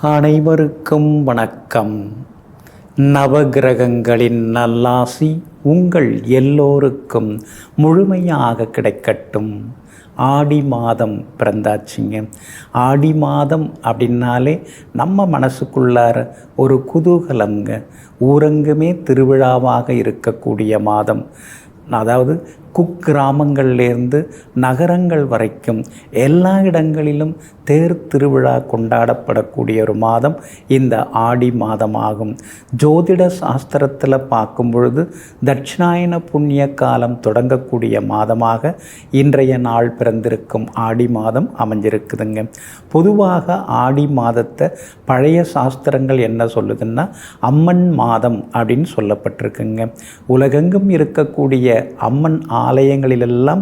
அனைவருக்கும் வணக்கம். நவகிரகங்களின் நல்லாசி உங்கள் எல்லோருக்கும் முழுமையாக கிடைக்கட்டும். ஆடி மாதம் பிறந்தாச்சுங்க. ஆடி மாதம் அப்படின்னாலே நம்ம மனசுக்குள்ளார ஒரு குதூகலங்க. ஊரங்குமே திருவிழாவாக இருக்கக்கூடிய மாதம். அதாவது குக்கிராமங்கள்லேருந்து நகரங்கள் வரைக்கும் எல்லா இடங்களிலும் தேர் திருவிழா கொண்டாடப்படக்கூடிய ஒரு மாதம் இந்த ஆடி மாதமாகும். ஜோதிட சாஸ்திரத்தில் பார்க்கும் பொழுது தட்சிணாயன புண்ணிய காலம் தொடங்கக்கூடிய மாதமாக இன்றைய நாள் பிறந்திருக்கும் ஆடி மாதம் அமைஞ்சிருக்குதுங்க. பொதுவாக ஆடி மாதத்தை பழைய சாஸ்திரங்கள் என்ன சொல்லுதுன்னா அம்மன் மாதம் அப்படின்னு சொல்லப்பட்டிருக்குங்க. உலகெங்கும் இருக்கக்கூடிய அம்மன் ஆலயங்களிலெல்லாம்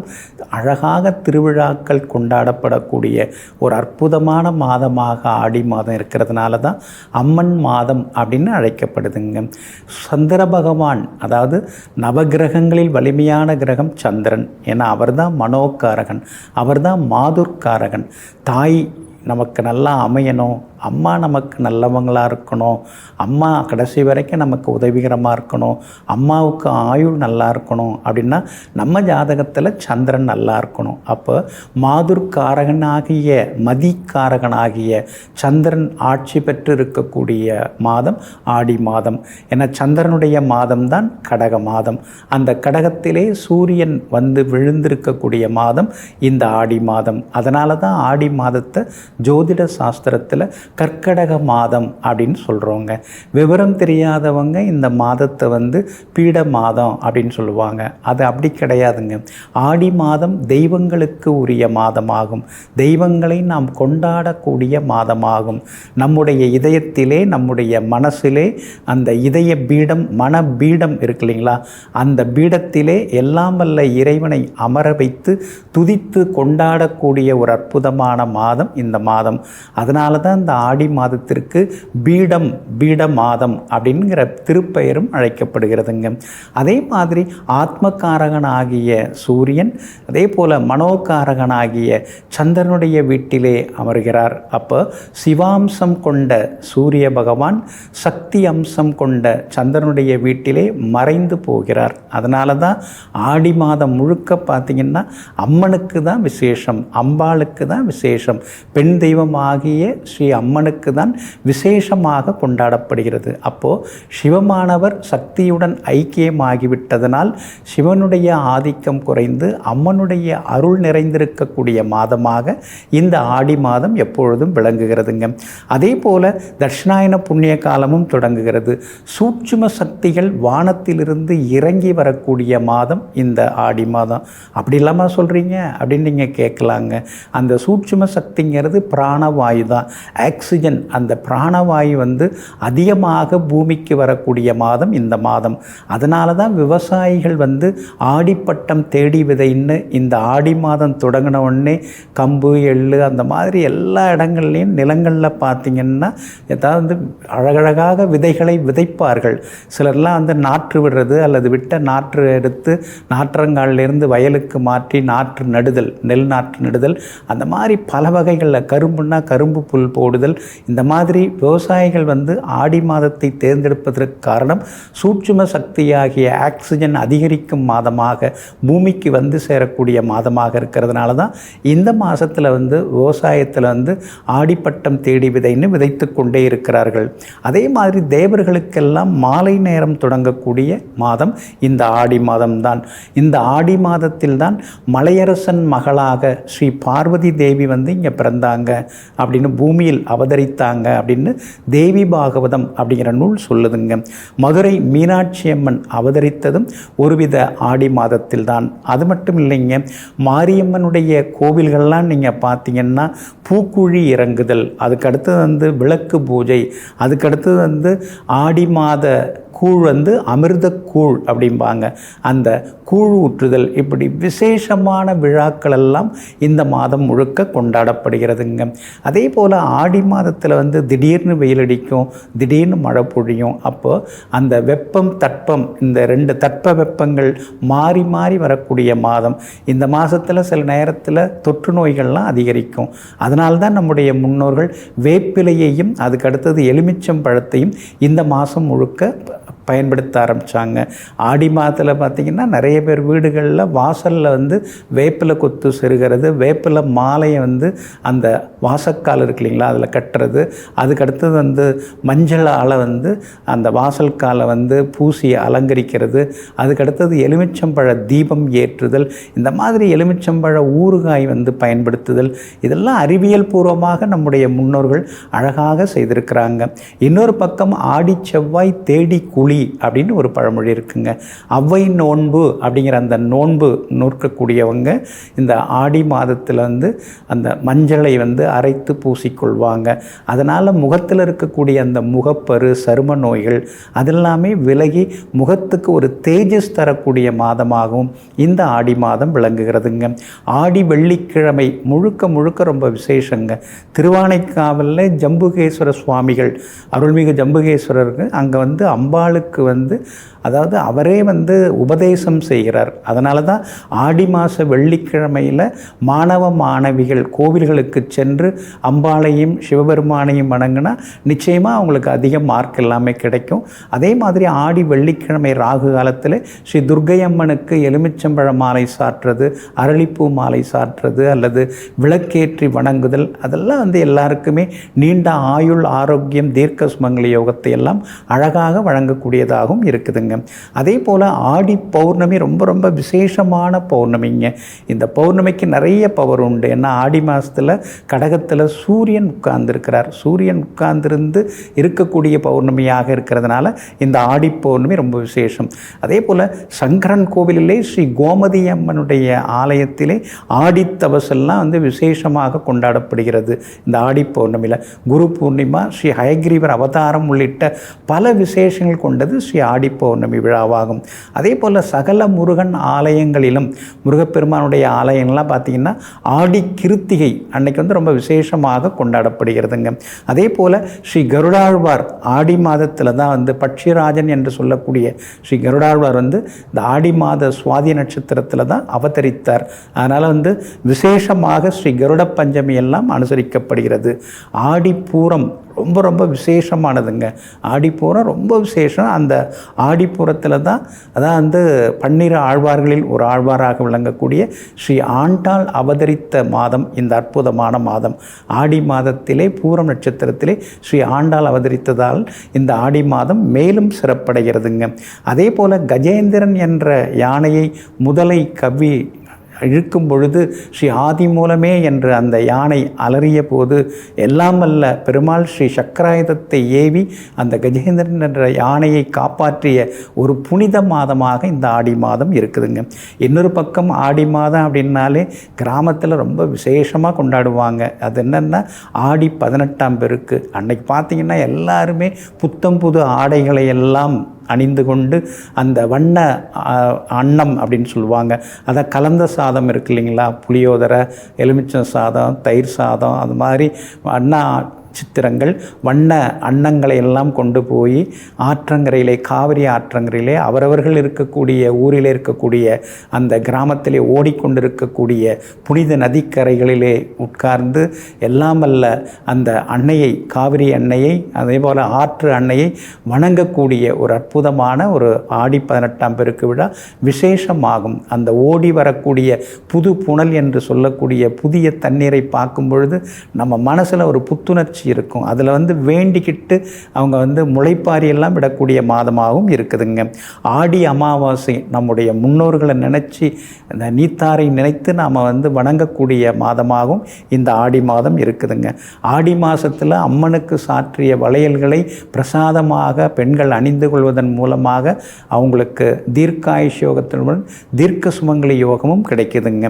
அழகாக திருவிழாக்கள் கொண்டாடப்படக்கூடிய ஒரு அற்புதமான மாதமாக ஆடி மாதம் இருக்கிறதுனால தான் அம்மன் மாதம் அப்படின்னு அழைக்கப்படுதுங்க. சந்திர பகவான், அதாவது நவகிரகங்களில் வலிமையான கிரகம் சந்திரன். ஏன்னா அவர்தான் மனோகாரகன், அவர்தான் மாதுர்காரகன். தாய் நமக்கு நல்லா அமையணும், அம்மா நமக்கு நல்லவங்களாக இருக்கணும், அம்மா கடைசி வரைக்கும் நமக்கு உதவிகரமாக இருக்கணும், அம்மாவுக்கு ஆயுள் நல்லா இருக்கணும் அப்படின்னா நம்ம ஜாதகத்தில் சந்திரன் நல்லா இருக்கணும். அப்போ மாதுர்காரகனாகிய மதிக்காரகனாகிய சந்திரன் ஆட்சி பெற்று இருக்கக்கூடிய மாதம் ஆடி மாதம். ஏன்னா சந்திரனுடைய மாதம்தான் கடக மாதம். அந்த கடகத்திலே சூரியன் வந்து விழுந்திருக்கக்கூடிய மாதம் இந்த ஆடி மாதம். அதனால தான் ஆடி மாதத்தை ஜோதிட சாஸ்திரத்தில் கர்க்கடக மாதம் அப்படின்னு சொல்கிறோங்க. விவரம் தெரியாதவங்க இந்த மாதத்தை வந்து பீட மாதம் அப்படின்னு சொல்லுவாங்க. அது அப்படி கிடையாதுங்க. ஆடி மாதம் தெய்வங்களுக்கு உரிய மாதமாகும். தெய்வங்களை நாம் கொண்டாடக்கூடிய மாதமாகும். நம்முடைய இதயத்திலே, நம்முடைய மனசிலே அந்த இதய பீடம், மன பீடம் இருக்கு இல்லைங்களா, அந்த பீடத்திலே எல்லாம் வல்ல இறைவனை அமர வைத்து துதித்து கொண்டாடக்கூடிய ஒரு அற்புதமான மாதம் இந்த மாதம். அதனால தான் இந்த ஆடி மாதத்திற்கு பீட மாதம் அப்படிங்கிற திருப்பெயரும் அழைக்கப்படுகிறதுங்க. அதே மாதிரி ஆத்மகாரகனாகிய சூரியன், அதே போல் மனோகாரகனாகிய சந்திரனுடைய வீட்டிலே அமர்கிறார். அப்போ சிவாம்சம் கொண்ட சூரிய பகவான் சக்தி அம்சம் கொண்ட சந்திரனுடைய வீட்டிலே மறைந்து போகிறார். அதனால தான் ஆடி மாதம் முழுக்க பார்த்திங்கன்னா அம்மனுக்கு தான் விசேஷம், அம்பாளுக்கு தான் விசேஷம். பெண் தெய்வமாகிய ஸ்ரீ அம்மனுக்கு தான் விசேஷமாக கொண்டாடப்படுகிறது. அப்போது சிவமானவர் சக்தியுடன் ஐக்கியமாகிவிட்டதனால் சிவனுடைய ஆதிக்கம் குறைந்து அம்மனுடைய அருள் நிறைந்திருக்கக்கூடிய மாதமாக இந்த ஆடி மாதம் எப்பொழுதும் விளங்குகிறதுங்க. அதே போல் தட்சிணாயன புண்ணிய காலமும் தொடங்குகிறது. சூட்சும சக்திகள் வானத்திலிருந்து இறங்கி வரக்கூடிய மாதம் இந்த ஆடி மாதம். அப்படி இல்லாமல் சொல்கிறீங்க அப்படின்னு நீங்கள் கேட்கலாங்க. அந்த சூட்சும சக்திங்கிறது பிராணவாயு தான், ஆக்சிஜன். அந்த பிராணவாயு வந்து அதிகமாக பூமிக்கு வரக்கூடிய மாதம் இந்த மாதம். அதனால தான் விவசாயிகள் வந்து ஆடிப்பட்டம் தேடி விதைன்னு இந்த ஆடி மாதம் தொடங்கின உடனே கம்பு, எள்ளு அந்த மாதிரி எல்லா இடங்கள்லையும் நிலங்களில் பார்த்திங்கன்னா ஏதாவது அழகழகாக விதைகளை விதைப்பார்கள். சிலர்லாம் வந்து நாற்று விடுறது அல்லது விட்ட நாற்று எடுத்து நாற்றங்காலிலிருந்து வயலுக்கு மாற்றி நாற்று நடுதல், நெல் நாற்று நடுதல், அந்த மாதிரி பல வகைகளில், கரும்புன்னா கரும்பு புல் போடுதல், இந்த மாதிரி விவசாயிகள் வந்து ஆடி மாதத்தை தேர்ந்தெடுப்பதற்கு காரணம் சூட்சும சக்தியாகிய ஆக்சிஜன் அதிகரிக்கும் மாதமாக பூமிக்கு வந்து சேரக்கூடிய மாதமாக இருக்கிறதுனால தான் இந்த மாதத்தில் வந்து விவசாயத்தில் வந்து ஆடிப்பட்டம் தேடி விதைன்னு விதைத்து கொண்டே இருக்கிறார்கள். அதே மாதிரி தேவர்களுக்கெல்லாம் மாலை நேரம் தொடங்கக்கூடிய மாதம் இந்த ஆடி மாதம்தான். இந்த ஆடி மாதத்தில் தான் மலையரசன் மகளாக ஸ்ரீ பார்வதி தேவி வந்து இங்கே பிறந்தாங்க அப்படின்னு, பூமியில் அவதரித்தாங்க அப்படின்னு தேவி பாகவதம் அப்படிங்கிற நூல் சொல்லுதுங்க. மதுரை மீனாட்சி அம்மன் அவதரித்ததும் ஒருவித ஆடி மாதத்தில் தான். அது மட்டும் இல்லைங்க, மாரியம்மனுடைய கோவில்கள்லாம் நீங்கள் பார்த்தீங்கன்னா பூக்குழி இறங்குதல், அதுக்கடுத்தது வந்து விளக்கு பூஜை, அதுக்கடுத்தது வந்து ஆடி மாத கூழ் வந்து அமிர்த கூழ் அப்படிம்பாங்க. அந்த கூழ் ஊற்றுதல், இப்படி விசேஷமான விழாக்கள் எல்லாம் இந்த மாதம் முழுக்க கொண்டாடப்படுகிறதுங்க. அதே போல் ஆடி மாதத்தில் வந்து திடீர்னு வெயில் அடிக்கும், திடீர்னு மழை பொழியும். அப்போது அந்த வெப்பம் தட்பம், இந்த 2 தட்ப வெப்பங்கள் மாறி மாறி வரக்கூடிய மாதம். இந்த மாதத்தில் சில நேரத்தில் தொற்று நோய்கள்லாம் அதிகரிக்கும். அதனால்தான் நம்முடைய முன்னோர்கள் வேப்பிலையையும் அதுக்கு அடுத்தது எலுமிச்சம் பழத்தையும் இந்த மாதம் முழுக்க பயன்படுத்த ஆரம்பித்தாங்க. ஆடி மாதத்தில் பார்த்திங்கன்னா நிறைய பேர் வீடுகளில் வாசலில் வந்து வேப்பிலை கொத்து செருகிறது, வேப்பிலை மாலையை வந்து அந்த வாசக்கால் இருக்கு இல்லைங்களா அதில் கட்டுறது, அதுக்கடுத்தது வந்து மஞ்சளால் வந்து அந்த வாசல் காலை வந்து பூசி அலங்கரிக்கிறது, அதுக்கடுத்தது எலுமிச்சம்பழ தீபம் ஏற்றுதல், இந்த மாதிரி எலுமிச்சம்பழ ஊறுகாய் வந்து பயன்படுத்துதல், இதெல்லாம் அறிவியல் பூர்வமாக நம்முடைய முன்னோர்கள் அழகாக செய்திருக்கிறாங்க. இன்னொரு பக்கம் ஆடி செவ்வாய் தேடி குழி அப்படின்னு ஒரு பழமொழி இருக்குங்க. அவ்வை நோன்பு அப்படிங்கிற அந்த நோன்பு நோக்கக்கூடியவங்க இந்த ஆடி மாதத்தில் வந்து அந்த மஞ்சளை வந்து அரைத்து பூசிக்கொள்வாங்க. அதனால் முகத்தில் இருக்கக்கூடிய அந்த முகப்பரு, சரும நோய்கள் அதெல்லாமே விலகி முகத்துக்கு ஒரு தேஜஸ் தரக்கூடிய மாதமாகவும் இந்த ஆடி மாதம் விளங்குகிறதுங்க. ஆடி வெள்ளிக்கிழமை முழுக்க முழுக்க ரொம்ப விசேஷங்க. திருவானைக்காவலில் ஜம்புகேஸ்வர சுவாமிகள், அருள்மிகு ஜம்புகேஸ்வரருக்கு அங்கே வந்து அம்பாளுக்கு வந்து அதாவது அவரே வந்து உபதேசம் செய்கிறார். அதனால தான் ஆடி மாத வெள்ளிக்கிழமையில் மாணவ மாணவிகள் கோவில்களுக்கு சென்று அம்பாளையும் சிவபெருமானையும் வணங்கினா நிச்சயமாக அவங்களுக்கு அதிக மார்க் எல்லாமே கிடைக்கும். அதே மாதிரி ஆடி வெள்ளிக்கிழமை ராகு காலத்தில் ஸ்ரீ துர்க்கை அம்மனுக்கு எலுமிச்சம்பழ மாலை சாற்றுறது, அரளிப்பூ மாலை சாற்றுறது அல்லது விளக்கேற்றி வணங்குதல், அதெல்லாம் வந்து எல்லாருக்குமே நீண்ட ஆயுள், ஆரோக்கியம், தீர்க்க சுமங்கலி யோகத்தை எல்லாம் அழகாக வழங்கக்கூடியதாகவும் இருக்குதுங்க. அதே போல் ஆடி பௌர்ணமி ரொம்ப ரொம்ப விசேஷமான பௌர்ணமிங்க. இந்த பௌர்ணமிக்கு நிறைய பவர் உண்டு. ஏன்னா ஆடி மாதத்தில் கடகத்தில் சூரியன் உட்கார்ந்துருக்கிறார். சூரியன் உட்கார்ந்திருந்து இருக்கக்கூடிய பௌர்ணமியாக இருக்கிறதுனால இந்த ஆடி பௌர்ணமி ரொம்ப விசேஷம். அதே போல் சங்கரன் கோவிலிலே ஸ்ரீ கோமதி அம்மனுடைய ஆலயத்திலே ஆடித்தவசெல்லாம் வந்து விசேஷமாக கொண்டாடப்படுகிறது. இந்த ஆடி பௌர்ணமியில் குரு பூர்ணிமா, ஸ்ரீ ஹயக்ரீவர் அவதாரம் உள்ளிட்ட பல விசேஷங்கள் கொண்டது ஸ்ரீ ஆடி பௌர்ணமி விழாவாகும். அதே போல் சகல முருகன் ஆலயங்களிலும், முருகப்பெருமானுடைய ஆலயங்கள்லாம் பார்த்திங்கன்னா ஆடி கிருத்திகை அன்னைக்கு வந்து ரொம்ப விசேஷமாக கொண்டாடப்படுகிறதுங்க. அதே போல் ஸ்ரீ கருடாழ்வார் ஆடி மாதத்தில் தான் வந்து பட்சிராஜன் என்று சொல்லக்கூடிய ஸ்ரீ கருடாழ்வார் வந்து இந்த ஆடி மாத சுவாதி நட்சத்திரத்தில் தான் அவதரித்தார். அதனால் வந்து விசேஷமாக ஸ்ரீ கருட பஞ்சமி எல்லாம் அனுசரிக்கப்படுகிறது. ஆடிப்பூரம் ரொம்ப ரொம்ப விசேஷமானதுங்க. ஆடிப்பூரம் ரொம்ப விசேஷம். அந்த ஆடிப்பூரத்தில் தான் அதான் வந்து 12 ஆழ்வார்களில் ஒரு ஆழ்வாராக விளங்கக்கூடிய ஸ்ரீ ஆண்டாள் அவதரித்த மாதம் இந்த அற்புதமான மாதம். ஆடி மாதத்திலே பூரம் நட்சத்திரத்திலே ஸ்ரீ ஆண்டாள் அவதரித்ததால் இந்த ஆடி மாதம் மேலும் சிறப்படைகிறதுங்க. அதே போல் கஜேந்திரன் என்ற யானையை முதலை கவ்வி இழுக்கும் பொழுது ஸ்ரீ ஆதி மூலமே என்று அந்த யானை அலறிய போது எல்லாம் வல்ல பெருமாள் ஸ்ரீ சக்கராயுதத்தை ஏவி அந்த கஜேந்திரன் என்ற யானையை காப்பாற்றிய ஒரு புனித மாதமாக இந்த ஆடி மாதம் இருக்குதுங்க. இன்னொரு பக்கம் ஆடி மாதம் அப்படின்னாலே கிராமத்தில் ரொம்ப விசேஷமாக கொண்டாடுவாங்க. அது என்னென்னா ஆடி 18ஆம் பெருக்கு. அன்னைக்கு பார்த்திங்கன்னா எல்லாருமே புத்தம் புது ஆடைகளை எல்லாம் அணிந்து கொண்டு அந்த வண்ண அன்னம் அப்படின்னு சொல்லுவாங்க, அதை கலந்த சாதம் இருக்கு இல்லைங்களா, புளியோதரை, எலுமிச்சம் சாதம், தயிர் சாதம், அது மாதிரி அண்ணா சித்திரங்கள் வண்ண அன்னங்களை எல்லாம் கொண்டு போய் ஆற்றங்கரையிலே, காவிரி ஆற்றங்கரையிலே அவரவர்கள் இருக்கக்கூடிய ஊரில் இருக்கக்கூடிய அந்த கிராமத்திலே ஓடிக்கொண்டிருக்கக்கூடிய புனித நதிக்கரைகளிலே உட்கார்ந்து எல்லாம் அல்ல அந்த அன்னையை, காவிரி அன்னையை, அதே போல் ஆற்று அன்னையை வணங்கக்கூடிய ஒரு அற்புதமான ஒரு ஆடி 18ஆம் பெருக்கு விழா விசேஷமாகும். அந்த ஓடி வரக்கூடிய புது புனல் என்று சொல்லக்கூடிய புதிய தண்ணீரை பார்க்கும் பொழுது நம்ம மனசில் ஒரு புத்துணர்ச்சி இருக்கும். அதில் வந்து வேண்டிக்கிட்டு அவங்க வந்து முளைப்பாரியெல்லாம் விடக்கூடிய மாதமாகவும் இருக்குதுங்க. ஆடி அமாவாசை நம்முடைய முன்னோர்களை நினச்சி இந்த நீத்தாரை நினைத்து நாம் வந்து வணங்கக்கூடிய மாதமாகவும் இந்த ஆடி மாதம் இருக்குதுங்க. ஆடி மாதத்தில் அம்மனுக்கு சாற்றிய வளையல்களை பிரசாதமாக பெண்கள் அணிந்து கொள்வதன் மூலமாக அவங்களுக்கு தீர்க்காயுஷ் யோகத்துடன் தீர்க்க சுமங்கலி யோகமும் கிடைக்குதுங்க.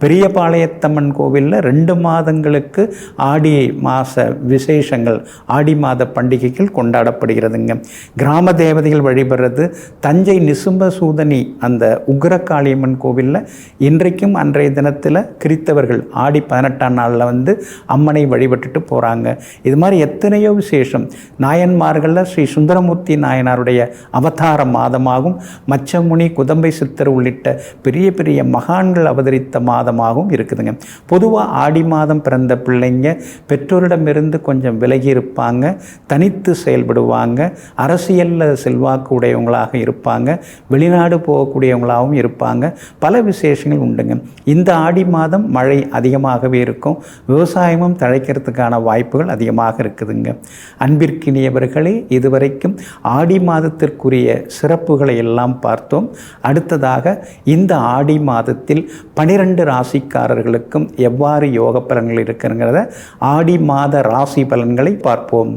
பெரியபாளையத்தம்மன் கோவிலில் 2 மாதங்களுக்கு ஆடி மாத விசேஷங்கள் ஆடி மாத பண்டிகைகள் கொண்டாடப்படுகிறதுங்க. கிராம தேவதைகள் வழிபடுறது தஞ்சை நிசும்ப சூதனி அந்த உக்ரகாளியம்மன் கோவிலில் இன்றைக்கும் அன்றைய தினத்தில் கிறித்தவர்கள் ஆடி 18ஆம் நாளில் வந்து அம்மனை வழிபட்டுட்டு போகிறாங்க. இது மாதிரி எத்தனையோ விசேஷம். நாயன்மார்களில் ஸ்ரீ சுந்தரமூர்த்தி நாயனாருடைய அவதார மாதமாகவும் மச்சமுனி குதம்பை சித்தர் உள்ளிட்ட பெரிய பெரிய மகான்கள் அவதரித்த மாதமாகவும் இருக்குதுங்க. பொதுவாக ஆடி மாதம் பிறந்த பிள்ளைங்க பெற்றோரிடமிருந்து கொஞ்சம் விலகி இருப்பாங்க, தனித்து செயல்படுவாங்க, அரசியலில் செல்வாக்கு உடையவங்களாக இருப்பாங்க, வெளிநாடு போகக்கூடியவங்களாகவும் இருப்பாங்க. பல விசேஷங்கள் உண்டுங்க. இந்த ஆடி மாதம் மழை அதிகமாகவே இருக்கும். விவசாயமும் தழைக்கிறதுக்கான வாய்ப்புகள் அதிகமாக இருக்குதுங்க. அன்பிற்கினியவர்களே, இதுவரைக்கும் ஆடி மாதத்திற்குரிய சிறப்புகளை எல்லாம் பார்த்தோம். அடுத்ததாக இந்த ஆடி மாதத்தில் 12 ராசிக்காரர்களுக்கும் எவ்வாறு யோக பலன்கள் இருக்குங்கிறத ஆடி மாத ராசி பலன்களை பார்ப்போம்.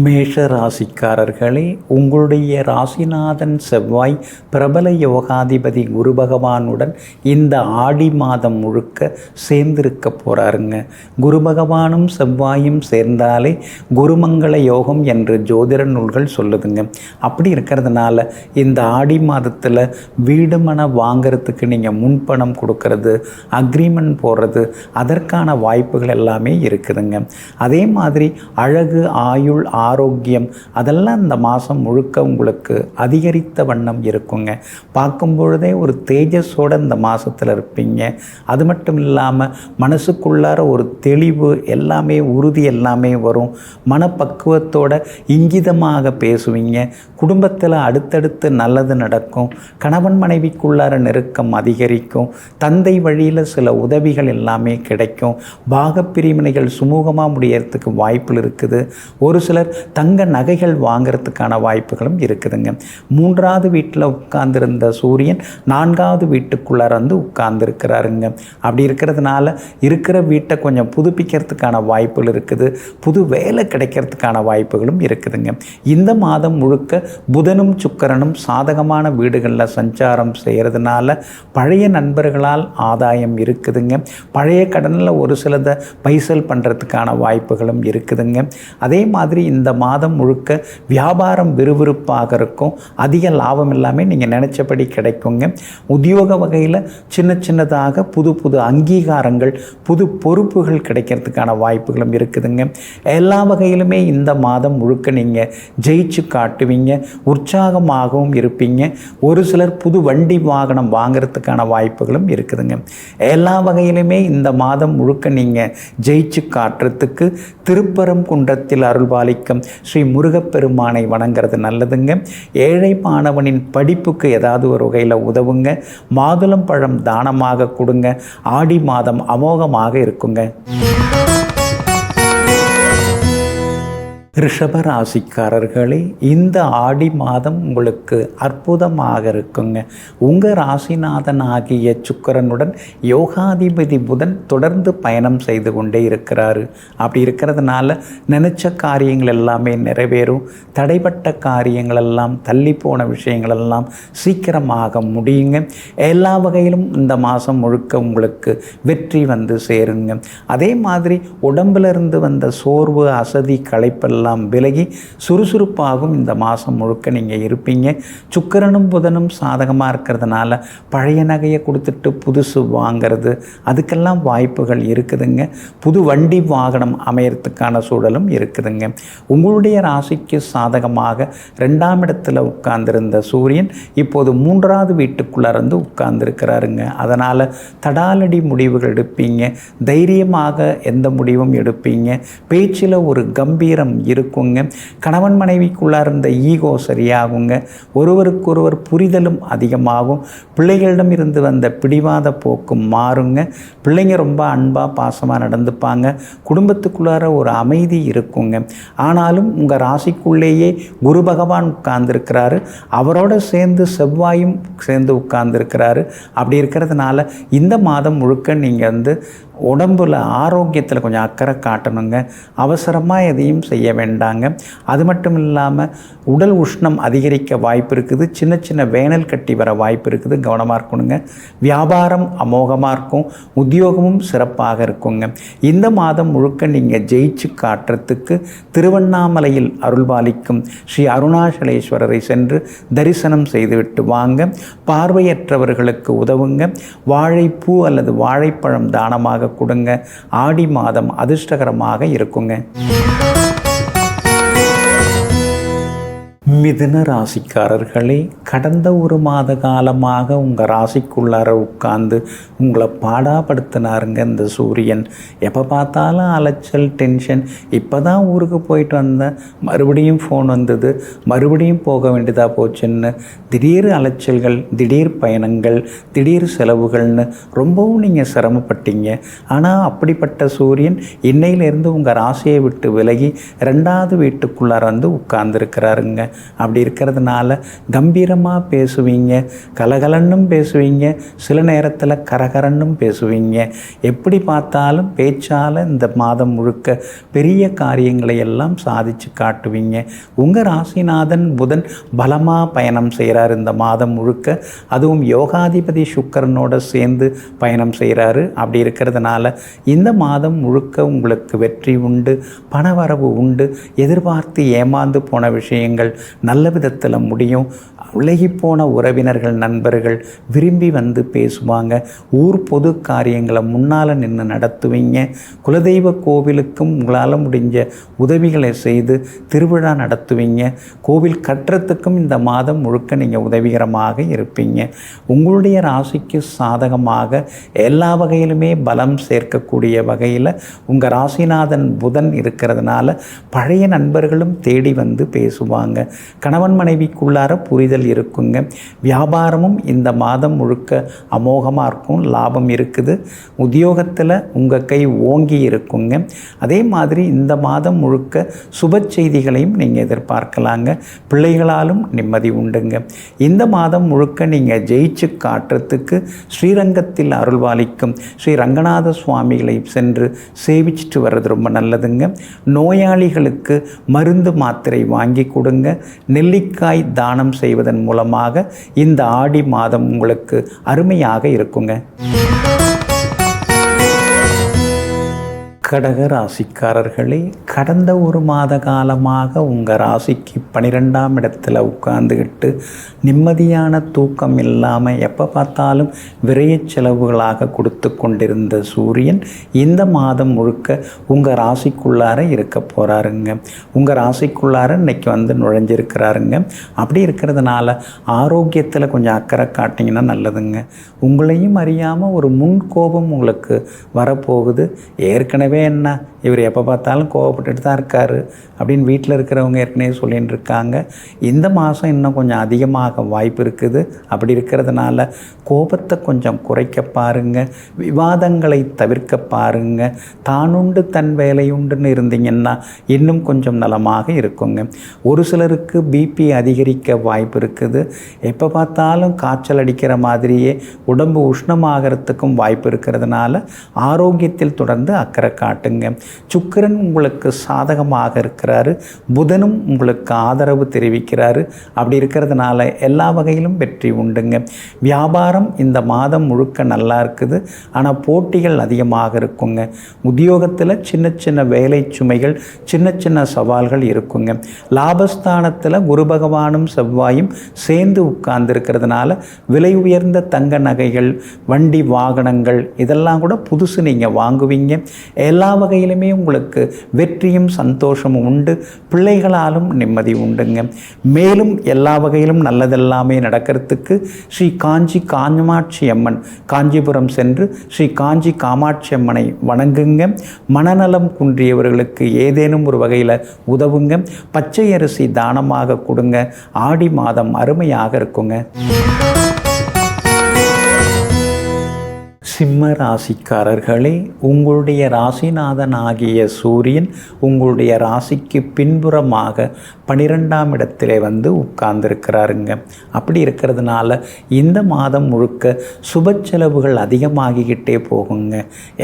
மேஷ ராசிக்காரர்களே, உங்களுடைய ராசிநாதன் செவ்வாய் பிரபல யோகாதிபதி குரு பகவானுடன் இந்த ஆடி மாதம் முழுக்க சேர்ந்திருக்க போகிறாருங்க. குரு பகவானும் செவ்வாயும் சேர்ந்தாலே குருமங்கள யோகம் என்று ஜோதிட நூல்கள் சொல்லுதுங்க. அப்படி இருக்கிறதுனால இந்த ஆடி மாதத்தில் வீடு மனை வாங்கிறதுக்கு நீங்கள் முன்பணம் கொடுக்கறது, அக்ரிமெண்ட் போடுறது, அதற்கான வாய்ப்புகள் எல்லாமே இருக்குதுங்க. அதே மாதிரி அழகு, ஆயுள், ஆரோக்கியம் அதெல்லாம் இந்த மாதம் முழுக்க உங்களுக்கு அதிகரித்த வண்ணம் இருக்குங்க. பார்க்கும் பொழுதே ஒரு தேஜஸோடு இந்த மாதத்தில் இருப்பீங்க. அது மட்டும் இல்லாமல் மனசுக்குள்ளார ஒரு தெளிவு, எல்லாமே உறுதி எல்லாமே வரும். மனப்பக்குவத்தோட இங்கிதமாக பேசுவீங்க. குடும்பத்தில் அடுத்தடுத்து நல்லது நடக்கும். கணவன் மனைவிக்குள்ளார நெருக்கம் அதிகரிக்கும். தந்தை வழியில் சில உதவிகள் எல்லாமே கிடைக்கும். பாகப்பிரிவினைகள் சுமூகமாக முடியறதுக்கு வாய்ப்புகள் இருக்குது. ஒரு சிலர் தங்க நகைகள் வாங்கிறதுக்கான வாய்ப்புகளும் இருக்குதுங்க. 3வது வீட்டில் உட்கார்ந்திருந்த சூரியன் 4வது வீட்டுக்குள்ளார வந்து உட்கார்ந்துருக்கிறாருங்க. அப்படி இருக்கிறதுனால இருக்கிற வீட்டை கொஞ்சம் புதுப்பிக்கிறதுக்கான வாய்ப்புகள் இருக்குது. புது வேலை கிடைக்கிறதுக்கான வாய்ப்புகளும் இருக்குதுங்க. இந்த மாதம் முழுக்க புதனும் சுக்கிரனும் சாதகமான வீடுகளில் சஞ்சாரம் செய்கிறதுனால பழைய நண்பர்களால் ஆதாயம் இருக்குதுங்க. பழைய கடனில் ஒரு சிலதை பைசல் பண்ணுறதுக்கான வாய்ப்புகளும் இருக்குதுங்க. அதே மாதிரி இந்த மாதம் முழுக்க வியாபாரம் விறுவிறுப்பாக இருக்கும். அதிக லாபம் எல்லாமே நீங்கள் நினச்சபடி கிடைக்குங்க. உத்தியோக வகையில் சின்ன சின்னதாக புது புது அங்கீகாரங்கள், புது பொறுப்புகள் கிடைக்கிறதுக்கான வாய்ப்புகளும் இருக்குதுங்க. எல்லா வகையிலுமே இந்த மாதம் முழுக்க நீங்கள் ஜெயிச்சு காட்டுவீங்க. உற்சாகமாகவும் இருப்பீங்க. ஒரு சிலர் புது வண்டி வாகனம் வாங்கிறதுக்கான வாய்ப்புகளும் இருக்குதுங்க. எல்லா வகையிலுமே இந்த மாதம் முழுக்க நீங்கள் ஜெயிச்சு காட்டுறதுக்கு திருப்பரங்குன்றத்தில் அருள்பாலிக்கும் ஸ்ரீ முருகப்பெருமானை வணங்குறது நல்லதுங்க. ஏழை மாணவனின் படிப்புக்கு ஏதாவது ஒரு வகையில் உதவுங்க. மாதுளம் பழம் தானமாக கொடுங்க. ஆடி மாதம் அமோகமாக இருக்குங்க. ரிஷப ராசிக்காரர்களே, இந்த ஆடி மாதம் உங்களுக்கு அற்புதமாக இருக்குங்க. உங்கள் ராசிநாதன் ஆகிய சுக்கிரனுடன் யோகாதிபதி புதன் தொடர்ந்து பயணம் செய்து கொண்டே இருக்கிறாரு. அப்படி இருக்கிறதுனால நினச்ச காரியங்கள் எல்லாமே நிறைவேறும். தடைப்பட்ட காரியங்கள் எல்லாம், தள்ளி போன விஷயங்கள் எல்லாம் சீக்கிரமாக முடியுங்க. எல்லா வகையிலும் இந்த மாதம் முழுக்க உங்களுக்கு வெற்றி வந்து சேருங்க. அதே மாதிரி உடம்பிலிருந்து வந்த சோர்வு, அசதி, களைப்பெல்லாம் விலகி சுறுசுறுப்பாகவும் இந்த மாதம் முழுக்க நீங்கள் இருப்பீங்க. சுக்கிரனும் புதனும் சாதகமாக இருக்கிறதுனால பழைய நகையை கொடுத்துட்டு புதுசு வாங்கிறது, அதுக்கெல்லாம் வாய்ப்புகள் இருக்குதுங்க. புது வண்டி வாகனம் அமையறதுக்கான சூழலும் இருக்குதுங்க. உங்களுடைய ராசிக்கு சாதகமாக 2ஆம் இடத்துல உட்கார்ந்திருந்த சூரியன் இப்போது 3வது வீட்டுக்குள்ளே இருந்து உட்கார்ந்துருக்கிறாருங்க. அதனால் தடாலடி முடிவுகள் எடுப்பீங்க. தைரியமாக எந்த முடிவும் எடுப்பீங்க. பேச்சில் ஒரு கம்பீரம் இருக்குங்க. கணவன் மனைவிக்குள்ளே இருந்த ஈகோ சரியாகுங்க. ஒருவருக்கொருவர் புரிதலும் அதிகமாகும். பிள்ளைகளிடம் இருந்து வந்த பிடிவாத போக்கும் மாறுங்க. பிள்ளைங்க ரொம்ப அன்பாக பாசமாக நடந்துப்பாங்க. குடும்பத்துக்குள்ளார ஒரு அமைதி இருக்குங்க. ஆனாலும் உங்கள் ராசிக்குள்ளேயே குரு பகவான் உட்கார்ந்துருக்கிறாரு. அவரோட சேர்ந்து செவ்வாயும் சேர்ந்து உட்கார்ந்துருக்கிறாரு. அப்படி இருக்கிறதுனால இந்த மாதம் முழுக்க நீங்கள் உடம்புல ஆரோக்கியத்தில் கொஞ்சம் அக்கறை காட்டணுங்க. அவசரமாக எதையும் செய்ய வேண்டாங்க. அது மட்டும் இல்லாமல் உடல் உஷ்ணம் அதிகரிக்க வாய்ப்பு இருக்குது. சின்ன சின்ன வேனல் கட்டி வர வாய்ப்பு இருக்குது, கவனமாக இருக்கணுங்க. வியாபாரம் அமோகமாக இருக்கும், உத்தியோகமும் சிறப்பாக இருக்குங்க. இந்த மாதம் முழுக்க நீங்கள் ஜெயிச்சு காட்டுறதுக்கு திருவண்ணாமலையில் அருள்பாலிக்கும் ஸ்ரீ அருணாச்சலேஸ்வரரை சென்று தரிசனம் செய்துவிட்டு வாங்க. பார்வையற்றவர்களுக்கு உதவுங்க. வாழைப்பூ அல்லது வாழைப்பழம் தானமாக கொடுங்க. ஆடி மாதம் அதிர்ஷ்டகரமாக இருக்குங்க. மிதுன ராசிக்காரர்களே, கடந்த ஒரு மாத காலமாக உங்கள் ராசிக்குள்ளார உட்கார்ந்து உங்களை பாடாப்படுத்தினாருங்க இந்த சூரியன். எப்போ பார்த்தாலும் அலைச்சல், டென்ஷன். இப்போ தான் ஊருக்கு போயிட்டு வந்தேன், மறுபடியும் ஃபோன் வந்தது, மறுபடியும் போக வேண்டியதாக போச்சுன்னு திடீர் அலைச்சல்கள், திடீர் பயணங்கள், திடீர் செலவுகள்னு ரொம்பவும் நீங்கள் சிரமப்பட்டீங்க. ஆனால் அப்படிப்பட்ட சூரியன் இன்னையிலேருந்து உங்கள் ராசியை விட்டு விலகி 2வது வீட்டுக்குள்ளார வந்து உட்கார்ந்துருக்கிறாருங்க. அப்படி இருக்கிறதுனால கம்பீரமாக பேசுவீங்க, கலகலன்னும் பேசுவீங்க, சில நேரத்தில் கரகரன்னும் பேசுவீங்க. எப்படி பார்த்தாலும் பேச்சால் இந்த மாதம் முழுக்க பெரிய காரியங்களை எல்லாம் சாதித்து காட்டுவீங்க. உங்கள் ராசிநாதன் புதன் பலமாக பயணம் செய்கிறார் இந்த மாதம் முழுக்க. அதுவும் யோகாதிபதி சுக்கிரனோட சேர்ந்து பயணம் செய்கிறாரு. அப்படி இருக்கிறதுனால இந்த மாதம் முழுக்க உங்களுக்கு வெற்றி உண்டு, பணவரவு உண்டு. எதிர்பார்த்து ஏமாந்து போன விஷயங்கள் நல்ல விதத்தில் முடியும். விலகி போன உறவினர்கள், நண்பர்கள் விரும்பி வந்து பேசுவாங்க. ஊர் பொது காரியங்களை முன்னால் நின்று நடத்துவீங்க. குலதெய்வ கோவிலுக்கும் உங்களால் முடிஞ்ச உதவிகளை செய்து திருவிழா நடத்துவீங்க. கோவில் கட்டுறதுக்கும் இந்த மாதம் முழுக்க நீங்கள் உதவிகரமாக இருப்பீங்க. உங்களுடைய ராசிக்கு சாதகமாக எல்லா வகையிலுமே பலம் சேர்க்கக்கூடிய வகையில் உங்கள் ராசிநாதன் புதன் இருக்கிறதுனால பழைய நண்பர்களும் தேடி வந்து பேசுவாங்க. கணவன் மனைவிக்குள்ளார புரிதல் இருக்குங்க. வியாபாரமும் இந்த மாதம் முழுக்க அமோகமாக இருக்கும், லாபம் இருக்குது. உத்தியோகத்தில் உங்கள் கை ஓங்கி இருக்குங்க. அதே மாதிரி இந்த மாதம் முழுக்க சுப செய்திகளையும் நீங்கள் எதிர்பார்க்கலாங்க. பிள்ளைகளாலும் நிம்மதி உண்டுங்க. இந்த மாதம் முழுக்க நீங்கள் ஜெயிச்சு காட்டுறதுக்கு ஸ்ரீரங்கத்தில் அருள்பாலிக்கும் ஸ்ரீ ரங்கநாத சுவாமிகளை சென்று சேவிச்சுட்டு வர்றது ரொம்ப நல்லதுங்க. நோயாளிகளுக்கு மருந்து மாத்திரை வாங்கி கொடுங்க. நெல்லிக்காய் தானம் செய்வதன் மூலமாக இந்த ஆடி மாதம் உங்களுக்கு அருமையாக இருக்குங்க. கடக ராசிக்காரர்களே, கடந்த ஒரு மாத காலமாக உங்கள் ராசிக்கு 12ஆம் இடத்துல உட்கார்ந்துக்கிட்டு நிம்மதியான தூக்கம் இல்லாமல் எப்போ பார்த்தாலும் விரைய செலவுகளாக கொடுத்து கொண்டிருந்த சூரியன் இந்த மாதம் முழுக்க உங்கள் ராசிக்குள்ளார இருக்க போகிறாருங்க. உங்கள் ராசிக்குள்ளார இன்னைக்கு வந்து நுழைஞ்சிருக்கிறாருங்க. அப்படி இருக்கிறதுனால ஆரோக்கியத்தில் கொஞ்சம் அக்கறை காட்டிங்கன்னா நல்லதுங்க. உங்களையும் அறியாமல் ஒரு முன் கோபம் உங்களுக்கு வரப்போகுது. ஏற்கனவே என்ன இவர் எப்போ பார்த்தாலும் கோவப்பட்டுட்டு தான் இருக்கார் அப்படின்னு வீட்டில் இருக்கிறவங்க ஏற்கனவே சொல்லின்னு இருக்காங்க. இந்த மாதம் இன்னும் கொஞ்சம் அதிகமாக வாய்ப்பு இருக்குது. அப்படி இருக்கிறதுனால கோபத்தை கொஞ்சம் குறைக்க பாருங்கள், விவாதங்களை தவிர்க்க பாருங்கள். தானுண்டு தன் வேலையுண்டுன்னு இருந்தீங்கன்னா இன்னும் கொஞ்சம் நலமாக இருக்குங்க. ஒரு சிலருக்கு பிபி அதிகரிக்க வாய்ப்பு இருக்குது. எப்போ பார்த்தாலும் காய்ச்சல் அடிக்கிற மாதிரியே உடம்பு உஷ்ணமாகறதுக்கும் வாய்ப்பு இருக்கிறதுனால ஆரோக்கியத்தில் தொடர்ந்து அக்கறை காட்டுங்க. சுக்கிரன் உங்களுக்கு சாதகமாக இருக்கிறாரு, புதனும் உங்களுக்கு ஆதரவு தெரிவிக்கிறாரு. அப்படி இருக்கிறதுனால எல்லா வகையிலும் வெற்றி உண்டுங்க. வியாபாரம் இந்த மாதம் முழுக்க நல்லா இருக்குது. ஆனால் போட்டிகள் அதிகமாக இருக்குங்க. உத்தியோகத்தில் சின்ன சின்ன வேலை சுமைகள், சின்ன சின்ன சவால்கள் இருக்குங்க. லாபஸ்தானத்தில் குரு பகவானும் செவ்வாயும் சேர்ந்து உட்கார்ந்து இருக்கிறதுனால விலை உயர்ந்த தங்க நகைகள், வண்டி வாகனங்கள் இதெல்லாம் கூட புதுசு நீங்கள் வாங்குவீங்க. எல்லா வகையிலுமே உங்களுக்கு வெற்றியும் சந்தோஷமும் உண்டு. பிள்ளைகளாலும் நிம்மதி உண்டுங்க. மேலும் எல்லா வகையிலும் நல்லதெல்லாமே நடக்கிறதுக்கு ஸ்ரீ காஞ்சி காமாட்சி அம்மன் காஞ்சிபுரம் சென்று ஸ்ரீ காஞ்சி காமாட்சி அம்மனை வணங்குங்க. மனநலம் குன்றியவர்களுக்கு ஏதேனும் ஒரு வகையில் உதவுங்க. பச்சை அரிசி தானமாக கொடுங்க. ஆடி மாதம் அருமையாக இருக்குங்க. சிம்ம ராசிக்காரர்களே, உங்களுடைய ராசிநாதன் ஆகிய சூரியன் உங்களுடைய ராசிக்கு பின்புறமாக 12ஆம் இடத்திலே வந்து உட்கார்ந்துருக்கிறாருங்க. அப்படி இருக்கிறதுனால இந்த மாதம் முழுக்க சுப செலவுகள் அதிகமாகிக்கிட்டே போகுங்க.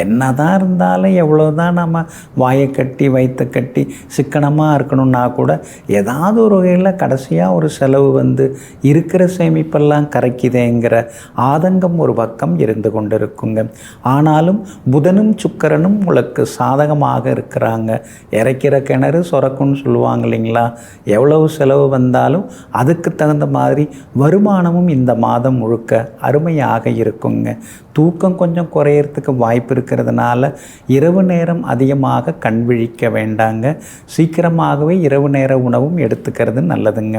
என்னதான் இருந்தாலும் எவ்வளோதான் நம்ம வாயை கட்டி வயிற்ற கட்டி சிக்கனமாக இருக்கணும்னா கூட ஏதாவது ஒரு வகையில் கடைசியாக ஒரு செலவு வந்து இருக்கிற சேமிப்பெல்லாம் கரைக்குதேங்கிற ஆதங்கம் ஒரு பக்கம் இருந்து கொண்டு இருக்குங்க. ஆனாலும் புதனும் சுக்கிரனும் உங்களுக்கு சாதகமாக இருக்கிறாங்க. இறைக்கிற கிணறு சொரக்குன்னு சொல்லுவாங்க இல்லைங்களா? எவ்வளவு செலவு வந்தாலும் அதுக்கு தகுந்த மாதிரி வருமானமும் இந்த மாதம் முழுக்க அருமையாக இருக்குங்க. தூக்கம் கொஞ்சம் குறையறதுக்கு வாய்ப்பு இருக்கிறதுனால இரவு நேரம் அதிகமாக கண் விழிக்க வேண்டாங்க. சீக்கிரமாகவே இரவு நேர உணவும் எடுத்துக்கிறது நல்லதுங்க.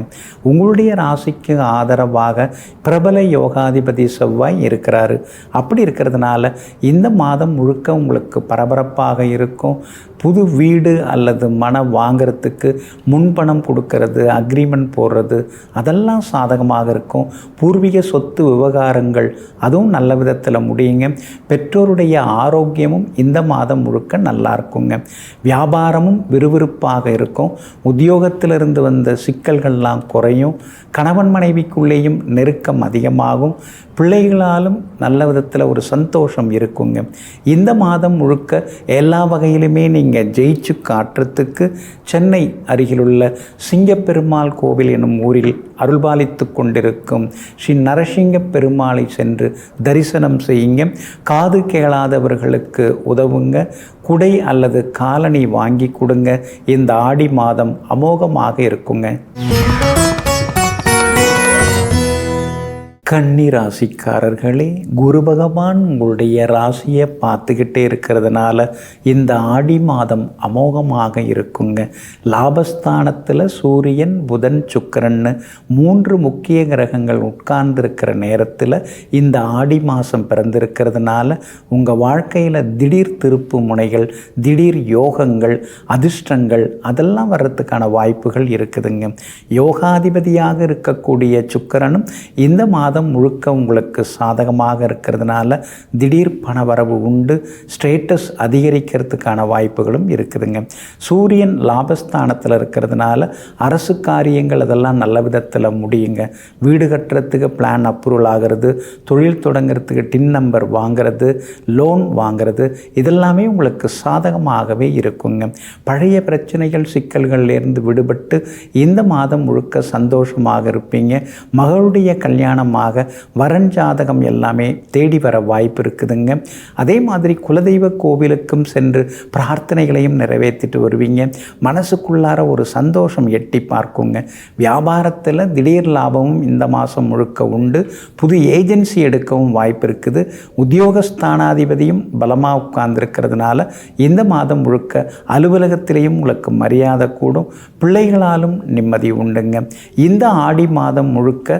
உங்களுடைய ராசிக்கு ஆதரவாக பிரபல யோகாதிபதி செவ்வாய் இருக்கிறாரு. அப்படி இருக்கிறதுனால இந்த மாதம் முழுக்க உங்களுக்கு பரபரப்பாக இருக்கும். புது வீடு அல்லது மனம் வாங்கிறதுக்கு முன்பணம் கொடுக்கறது, அக்ரிமெண்ட் போடுறது அதெல்லாம் சாதகமாக இருக்கும். பூர்வீக சொத்து விவகாரங்கள் அதுவும் நல்ல விதத்தில் முடியுங்க. பெற்றோருடைய ஆரோக்கியமும் இந்த மாதம் முழுக்க நல்லா இருக்குங்க. வியாபாரமும் விறுவிறுப்பாக இருக்கும். உத்தியோகத்திலிருந்து வந்த சிக்கல்கள்லாம் குறையும். கணவன் மனைவிக்குள்ளேயும் நெருக்கம் அதிகமாகும். பிள்ளைகளாலும் நல்ல விதத்தில் ஒரு சந்தோஷம் இருக்குங்க. இந்த மாதம் முழுக்க எல்லா வகையிலுமே நீங்கள் ஜெயிச்சு காட்டுறதுக்கு சென்னை அருகிலுள்ள சிங்கப்பெருமாள் கோவில் எனும் ஊரில் அருள்பாலித்து கொண்டிருக்கும் ஸ்ரீ நரசிங்க பெருமாளை சென்று தரிசனம் செய்யுங்க. காது கேளாதவர்களுக்கு உதவுங்க. குடை அல்லது காலணி வாங்கி கொடுங்க. இந்த ஆடி மாதம் அமோகமாக இருக்குங்க. கன்னி ராசிக்காரர்களே, குரு பகவான் உங்களுடைய ராசியை பார்த்துக்கிட்டே இருக்கிறதுனால இந்த ஆடி மாதம் அமோகமாக இருக்குங்க. லாபஸ்தானத்தில் சூரியன், புதன், சுக்கிரன்னு 3 முக்கிய கிரகங்கள் உட்கார்ந்துருக்கிற நேரத்தில் இந்த ஆடி மாதம் பிறந்திருக்கிறதுனால உங்கள் வாழ்க்கையில் திடீர் திருப்பு முனைகள், திடீர் யோகங்கள், அதிர்ஷ்டங்கள் அதெல்லாம் வர்றதுக்கான வாய்ப்புகள் இருக்குதுங்க. யோகாதிபதியாக இருக்கக்கூடிய சுக்கிரனும் இந்த மாதம் முழுக்க உங்களுக்கு சாதகமாக இருக்கிறதுனால திடீர் பணவரவு உண்டு. ஸ்டேட்டஸ் அதிகரிக்கிறதுக்கான வாய்ப்புகளும் இருக்குதுங்க. சூரியன் லாபஸ்தானத்தில் இருக்கிறதுனால அரசு காரியங்கள் அதெல்லாம் நல்ல விதத்தில் முடியுங்க. வீடு கட்டுறதுக்கு பிளான் அப்ரூவல் ஆகிறது, தொழில் தொடங்கிறதுக்கு டின் நம்பர் வாங்கிறது, லோன் வாங்கிறது இதெல்லாமே உங்களுக்கு சாதகமாகவே இருக்குங்க. பழைய பிரச்சனைகள் சிக்கல்கள்லேருந்து விடுபட்டு இந்த மாதம் முழுக்க சந்தோஷமாக இருப்பீங்க. மகளுடைய கல்யாணமாக வரன் ஜாதகம் எல்லாமே தேடி வர வாய்ப்பு இருக்குதுங்க. அதே மாதிரி குலதெய்வ கோவிலுக்கும் சென்று பிரார்த்தனைகளையும் நிறைவேற்றிட்டு வருவீங்க. மனசுக்குள்ளார ஒரு சந்தோஷம் எட்டி பார்க்குங்க. வியாபாரத்தில் திடீர் லாபமும் இந்த மாதம் முழுக்க உண்டு. புது ஏஜென்சி எடுக்கவும் வாய்ப்பு இருக்குது. உத்தியோகஸ்தானாதிபதியும் பலமாக உட்கார்ந்துருக்கிறதுனால இந்த மாதம் முழுக்க அலுவலகத்திலேயும் உங்களுக்கு மரியாதை கூடும். பிள்ளைகளாலும் நிம்மதி உண்டுங்க. இந்த ஆடி மாதம் முழுக்க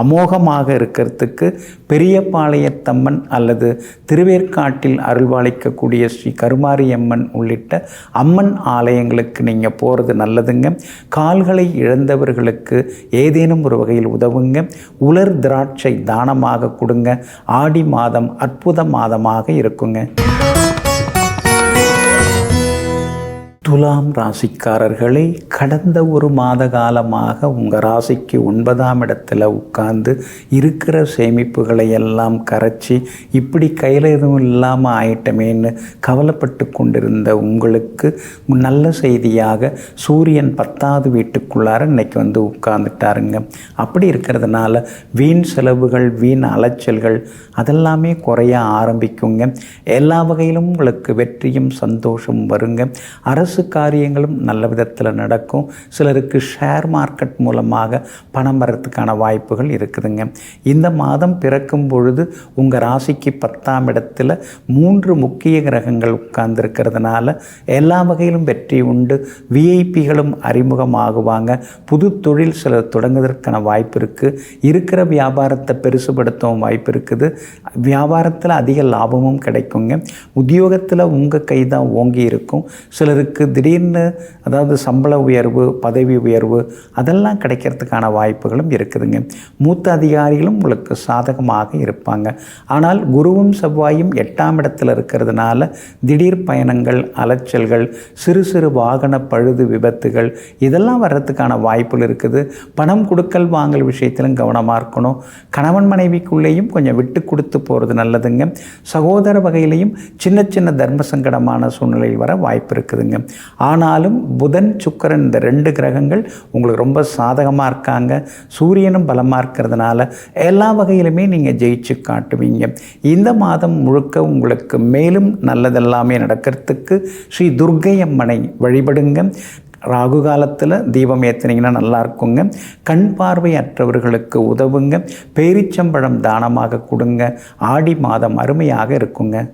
அமோகமாக இருக்கிறதுக்கு பெரியபாளையத்தம்மன் அல்லது திருவேற்காட்டில் அருள்வாளிக்கக்கூடிய ஸ்ரீ கருமாரியம்மன் உள்ளிட்ட அம்மன் ஆலயங்களுக்கு நீங்கள் போகிறது நல்லதுங்க. கால்களை இழந்தவர்களுக்கு ஏதேனும் ஒரு வகையில் உதவுங்க. உலர் திராட்சை தானமாக கொடுங்க. ஆடி மாதம் அற்புத மாதமாக இருக்குங்க. துலாம் ராசிக்காரர்களே, கடந்த ஒரு மாத காலமாக உங்கள் ராசிக்கு 9ஆம் இடத்துல உட்கார்ந்து இருக்கிற சேமிப்புகளை எல்லாம் கரைச்சி இப்படி கையில் எதுவும் இல்லாமல் ஆயிட்டமேன்னு கவலைப்பட்டு கொண்டிருந்த உங்களுக்கு நல்ல செய்தியாக சூரியன் 10வது வீட்டுக்குள்ளார இன்னைக்கு வந்து உட்கார்ந்துட்டாருங்க. அப்படி இருக்கிறதுனால வீண் செலவுகள், வீண் அலைச்சல்கள் அதெல்லாமே குறைய ஆரம்பிக்குங்க. எல்லா வகையிலும் உங்களுக்கு வெற்றியும் சந்தோஷம் வருங்க. அரசு காரியங்களும் நல்ல விதத்தில் நடக்கும். சிலருக்கு ஷேர் மார்க்கெட் மூலமாக பணம் வரத்துக்கான வாய்ப்புகள் இருக்குதுங்க. இந்த மாதம் பிறக்கும் பொழுது உங்கள் ராசிக்கு 10ஆம் இடத்துல 3 முக்கிய கிரகங்கள் உட்கார்ந்துருக்கிறதுனால எல்லா வகையிலும் வெற்றி உண்டு. விஐபிகளும் அறிமுகமாகுவாங்க. புது தொழில் சிலர் தொடங்குவதற்கான வாய்ப்பு இருக்குது. இருக்கிற வியாபாரத்தை பெருசுபடுத்தவும் வாய்ப்பு இருக்குது. வியாபாரத்தில் அதிக லாபமும் கிடைக்குங்க. உத்தியோகத்தில் உங்கள் கை தான் ஓங்கி இருக்கும். சிலருக்கு திடீர்னு அதாவது சம்பள உயர்வு, பதவி உயர்வு அதெல்லாம் கிடைக்கிறதுக்கான வாய்ப்புகளும் இருக்குதுங்க. மூத்த அதிகாரிகளும் உங்களுக்கு சாதகமாக இருப்பாங்க. ஆனால் குருவும் செவ்வாயும் 8ஆம் இடத்துல இருக்கிறதுனால திடீர் பயணங்கள், அலைச்சல்கள், சிறு சிறு வாகன பழுது, விபத்துகள் இதெல்லாம் வர்றதுக்கான வாய்ப்புகள் இருக்குது. பணம் கொடுக்கல் வாங்கல் விஷயத்திலும் கவனமாக இருக்கணும். கணவன் மனைவிக்குள்ளேயும் கொஞ்சம் விட்டு கொடுத்து போகிறது நல்லதுங்க. சகோதர வகையிலையும் சின்ன சின்ன தர்ம சங்கடமான சூழ்நிலையில் வர வாய்ப்பு இருக்குதுங்க. ஆனாலும் புதன், சுக்கிரன் இந்த 2 கிரகங்கள் உங்களுக்கு ரொம்ப சாதகமாக இருக்காங்க. சூரியனும் பலமாக இருக்கிறதுனால எல்லா வகையிலுமே நீங்கள் ஜெயிச்சு காட்டுவீங்க. இந்த மாதம் முழுக்க உங்களுக்கு மேலும் நல்லதெல்லாமே நடக்கிறதுக்கு ஸ்ரீ துர்க்கை அம்மனை வழிபடுங்க. ராகு காலத்தில் தீபம் ஏற்றினீங்கன்னா நல்லா இருக்குங்க. கண் பார்வை அற்றவர்களுக்கு உதவுங்க. பேரிச்சம்பழம் தானமாக கொடுங்க. ஆடி மாதம் அருமையாக இருக்குங்க.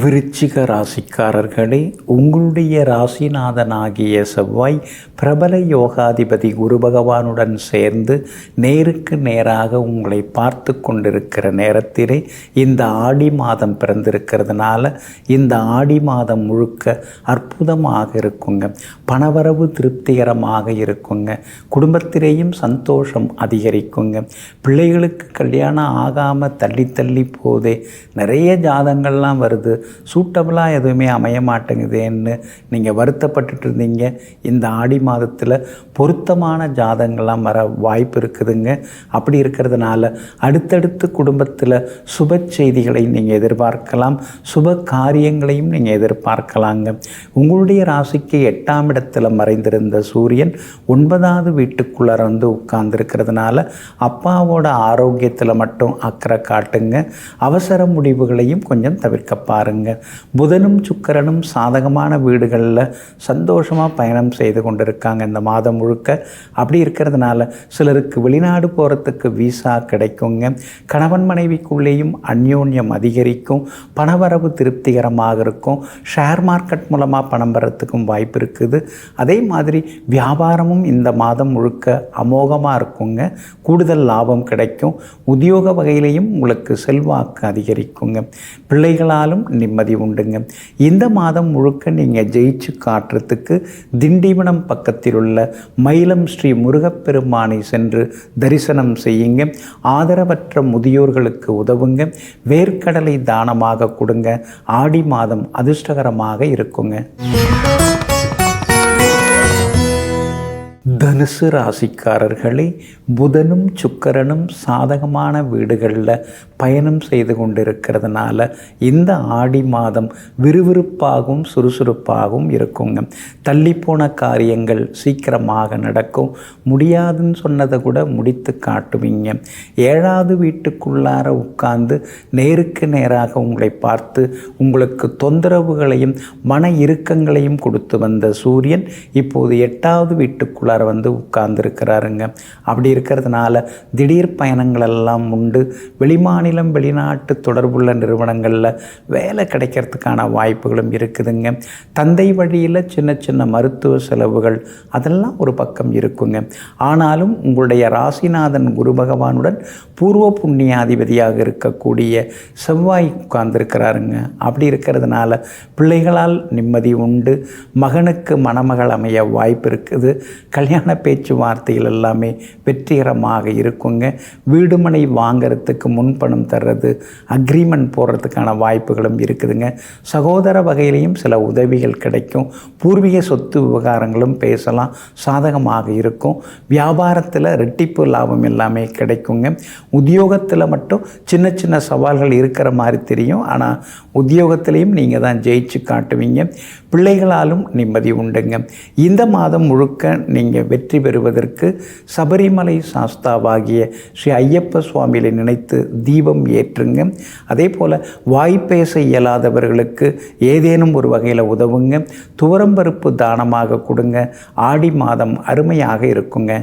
விருச்சிக ராசிக்காரர்களே, உங்களுடைய ராசிநாதனாகிய செவ்வாய் பிரபல யோகாதிபதி குரு பகவானுடன் சேர்ந்து நேருக்கு நேராக உங்களை பார்த்து கொண்டிருக்கிற நேரத்திலே இந்த ஆடி மாதம் பிறந்திருக்கிறதுனால இந்த ஆடி மாதம் முழுக்க அற்புதமாக இருக்குங்க. பணவரவு திருப்திகரமாக இருக்குங்க. குடும்பத்திலேயும் சந்தோஷம் அதிகரிக்குங்க. பிள்ளைகளுக்கு கல்யாணம் ஆகாமல் தள்ளி தள்ளி போதே நிறைய ஜாதங்கள்லாம் வருது, சூட்டபுளாக எதுவுமே அமைய மாட்டேங்குதுன்னு நீங்கள் வருத்தப்பட்டுட்டு இருந்தீங்க. இந்த ஆடி மாதத்தில் பொருத்தமான ஜாதகங்கள்லாம் வர வாய்ப்பு இருக்குதுங்க. அப்படி இருக்கிறதுனால அடுத்தடுத்து குடும்பத்தில் சுப செய்திகளை நீங்கள் எதிர்பார்க்கலாம். சுப காரியங்களையும் நீங்கள் எதிர்பார்க்கலாங்க. உங்களுடைய ராசிக்கு 8ஆம் இடத்துல மறைந்திருந்த சூரியன் 9வது வீட்டுக்குள்ளே வந்து உட்கார்ந்துருக்கிறதுனால அப்பாவோட ஆரோக்கியத்தில் மட்டும் அக்கறை காட்டுங்க. அவசர முடிவுகளையும் கொஞ்சம் தவிர்க்க பாருங்க. புதனும் சுக்கிரனும் சாதகமான வீடுகளில் சந்தோஷமாக பயணம் செய்து கொண்டிருக்காங்க இந்த மாதம் முழுக்க. அப்படி இருக்கிறதுனால சிலருக்கு வெளிநாடு போகிறதுக்கு விசா கிடைக்குங்க. கணவன் மனைவிக்குள்ளேயும் அந்யோன்யம் அதிகரிக்கும். பணவரவு திருப்திகரமாக இருக்கும். ஷேர் மார்க்கெட் மூலமாக பணம் பெறத்துக்கும் வாய்ப்பு இருக்குது. அதே மாதிரி வியாபாரமும் இந்த மாதம் முழுக்க அமோகமாக இருக்குங்க. கூடுதல் லாபம் கிடைக்கும். உத்தியோக வகையிலையும் உங்களுக்கு செல்வாக்கு அதிகரிக்குங்க. பிள்ளைகளாலும் நிம்மதி உண்டுங்க. இந்த மாதம் முழுக்க நீங்கள் ஜெயிச்சு காட்டுறதுக்கு திண்டிவனம் பக்கத்தில் உள்ள மயிலம் ஸ்ரீ முருகப்பெருமானை சென்று தரிசனம் செய்யுங்க. ஆதரவற்ற முதியோர்களுக்கு உதவுங்க. வேர்க்கடலை தானமாக கொடுங்க. ஆடி மாதம் அதிர்ஷ்டகரமாக இருக்குங்க. தனுசு ராசிக்காரர்களே, புதனும் சுக்கிரனும் சாதகமான வீடுகளில் பயணம் செய்து கொண்டிருக்கிறதுனால இந்த ஆடி மாதம் விறுவிறுப்பாகவும் சுறுசுறுப்பாகவும் இருக்குங்க. தள்ளிப்போன காரியங்கள் சீக்கிரமாக நடக்கும். முடியாதுன்னு சொன்னதை கூட முடித்து காட்டுவீங்க. 7வது வீட்டுக்குள்ளார உட்கார்ந்து நேருக்கு நேராக உங்களை பார்த்து உங்களுக்கு தொந்தரவுகளையும் மன இறுக்கங்களையும் கொடுத்து வந்த சூரியன் இப்போது 8வது வீட்டுக்குள்ளார வந்து உட்கார்ந்துருக்கிறாருங்க. அப்படி இருக்கிறதுனால திடீர் பயணங்கள் எல்லாம் உண்டு. வெளிமாநிலம், வெளிநாட்டு தொடர்புள்ள நிறுவனங்களில் வேலை கிடைக்கிறதுக்கான வாய்ப்புகளும் இருக்குதுங்க. தந்தை வழியில் சின்ன சின்ன மருத்துவ செலவுகள் அதெல்லாம் ஒரு பக்கம் இருக்குங்க. ஆனாலும் உங்களுடைய ராசிநாதன் குரு பகவானுடன் பூர்வ புண்ணியாதிபதியாக இருக்கக்கூடிய செவ்வாய் உட்கார்ந்துருக்கிறாருங்க. அப்படி இருக்கிறதுனால பிள்ளைகளால் நிம்மதி உண்டு. மகனுக்கு மணமகள் அமைய வாய்ப்பு இருக்குது. கல்யாண பேச்சுவார்த்தைகள் எல்லாமே வெற்றிகரமாக இருக்குங்க. வீடுமனை வாங்கிறதுக்கு முன்பணம் தர்றது, அக்ரிமெண்ட் போடுறதுக்கான வாய்ப்புகளும் இருக்குதுங்க. சகோதர வகையிலையும் சில உதவிகள் கிடைக்கும். பூர்வீக சொத்து விவகாரங்களும் பேசலாம், சாதகமாக இருக்கும். வியாபாரத்தில் ரெட்டிப்பு லாபம் எல்லாமே கிடைக்குங்க. உத்தியோகத்தில் மட்டும் சின்ன சின்ன சவால்கள் இருக்கிற மாதிரி தெரியும். ஆனால் உத்தியோகத்திலையும் நீங்கள் தான் ஜெயிச்சு காட்டுவீங்க. பிள்ளைகளாலும் நிம்மதி உண்டுங்க. இந்த மாதம் முழுக்க நீங்கள் வெற்றி பெறுவதற்கு சபரிமலை சாஸ்தாவாகிய ஸ்ரீ ஐயப்ப சுவாமியை நினைத்து தீபம் ஏற்றுங்க. அதே போல் வாய்ப்பேச இயலாதவர்களுக்கு ஏதேனும் ஒரு வகையில் உதவுங்க. துவரம்பருப்பு தானமாக கொடுங்க. ஆடி மாதம் அருமையாக இருக்குங்க.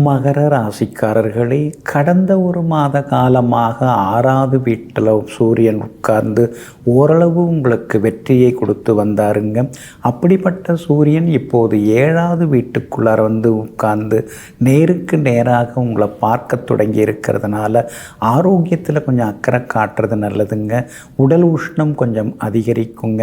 மகர ராசிக்காரர்களே, கடந்த ஒரு மாத காலமாக 6வது வீட்டில் சூரியன் உட்கார்ந்து ஓரளவு உங்களுக்கு வெற்றியை கொடுத்து வந்தாருங்க. அப்படிப்பட்ட சூரியன் இப்போது 7வது வீட்டுக்குள்ளார வந்து உட்கார்ந்து நேருக்கு நேராக உங்களை பார்க்க தொடங்கி இருக்கிறதுனால ஆரோக்கியத்தில் கொஞ்சம் அக்கறை காட்டுறது நல்லதுங்க. உடல் உஷ்ணம் கொஞ்சம் அதிகரிக்குங்க.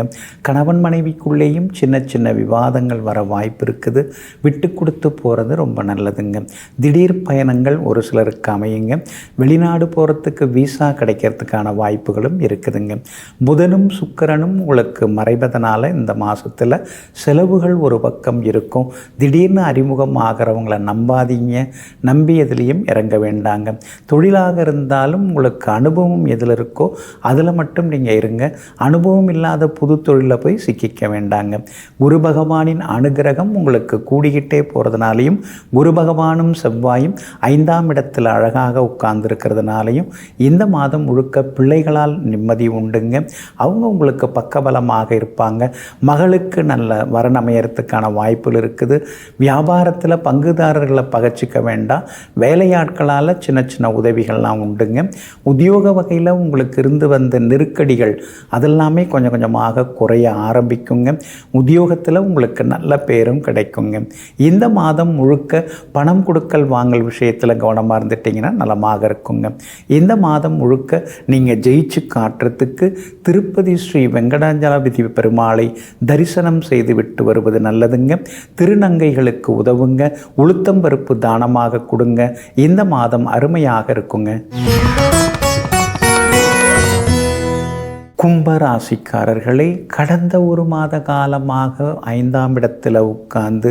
கணவன் மனைவிக்குள்ளேயும் சின்ன சின்ன விவாதங்கள் வர வாய்ப்பு இருக்குது. விட்டு கொடுத்து போகிறது ரொம்ப நல்லதுங்க. திடீர் பயணங்கள் ஒரு சிலருக்கு அமையுங்க. வெளிநாடு போகிறதுக்கு விசா கிடைக்கிறதுக்கான வாய்ப்புகளும் இருக்குதுங்க. புதனும் சுக்கிரனும் உங்களுக்கு மறைவதனால இந்த மாதத்தில் செலவுகள் ஒரு பக்கம் இருக்கும். திடீர்னு அறிமுகம் ஆகிறவங்கள நம்பாதீங்க. நம்பி எதுலேயும் இறங்க வேண்டாங்க. தொழிலாக இருந்தாலும் உங்களுக்கு அனுபவம் எதில் இருக்கோ அதில் மட்டும் நீங்கள் இருங்க. அனுபவம் இல்லாத புது தொழிலில் போய் சிக்கிக்க வேண்டாங்க. குரு பகவானின் அனுகிரகம் உங்களுக்கு கூடிக்கிட்டே போகிறதுனாலையும் குரு பகவானும் செவ்வாயும் 5ஆம் இடத்தில் அழகாக உட்கார்ந்துருக்கிறதுனாலையும் இந்த மாதம் முழுக்க பிள்ளைகளால் நிம்மதி உண்டுங்க. அவங்க உங்களுக்கு பக்கபலமாக இருப்பாங்க. மகளுக்கு நல்ல வரன் அமையறதுக்கான வாய்ப்புகள் இருக்குது. வியாபாரத்தில் பங்குதாரர்களை பகச்சிக்க வேண்டாம். வேலையாட்களால் சின்ன சின்ன உதவிகள்லாம் உண்டுங்க. உத்தியோக வகையில் உங்களுக்கு இருந்து வந்த நெருக்கடிகள் அதெல்லாமே கொஞ்சம் கொஞ்சமாக குறைய ஆரம்பிக்குங்க. உத்தியோகத்தில் உங்களுக்கு நல்ல பேரும் கிடைக்குங்க. இந்த மாதம் முழுக்க பணம் கொடுக்கல் வாங்கல் விஷயத்தில் கவனமாக இருந்துட்டிங்கன்னா நலமாக இருக்குங்க. இந்த மாதம் முழுக்க நீங்கள் ஜெயிச்சு காட்டுறதுக்கு திருப்பதி ஸ்ரீ வெங்கடாஜலபதி பெருமாளை தரிசனம் செய்து விட்டு வருவது நல்லதுங்க. திருநங்கைகளுக்கு உதவுங்க. உளுத்தம்பருப்பு தானமாக கொடுங்க. இந்த மாதம் அருமையாக இருக்குங்க. கும்பராசிக்காரர்களே, கடந்த ஒரு மாத காலமாக 5ஆம் இடத்தில் உட்கார்ந்து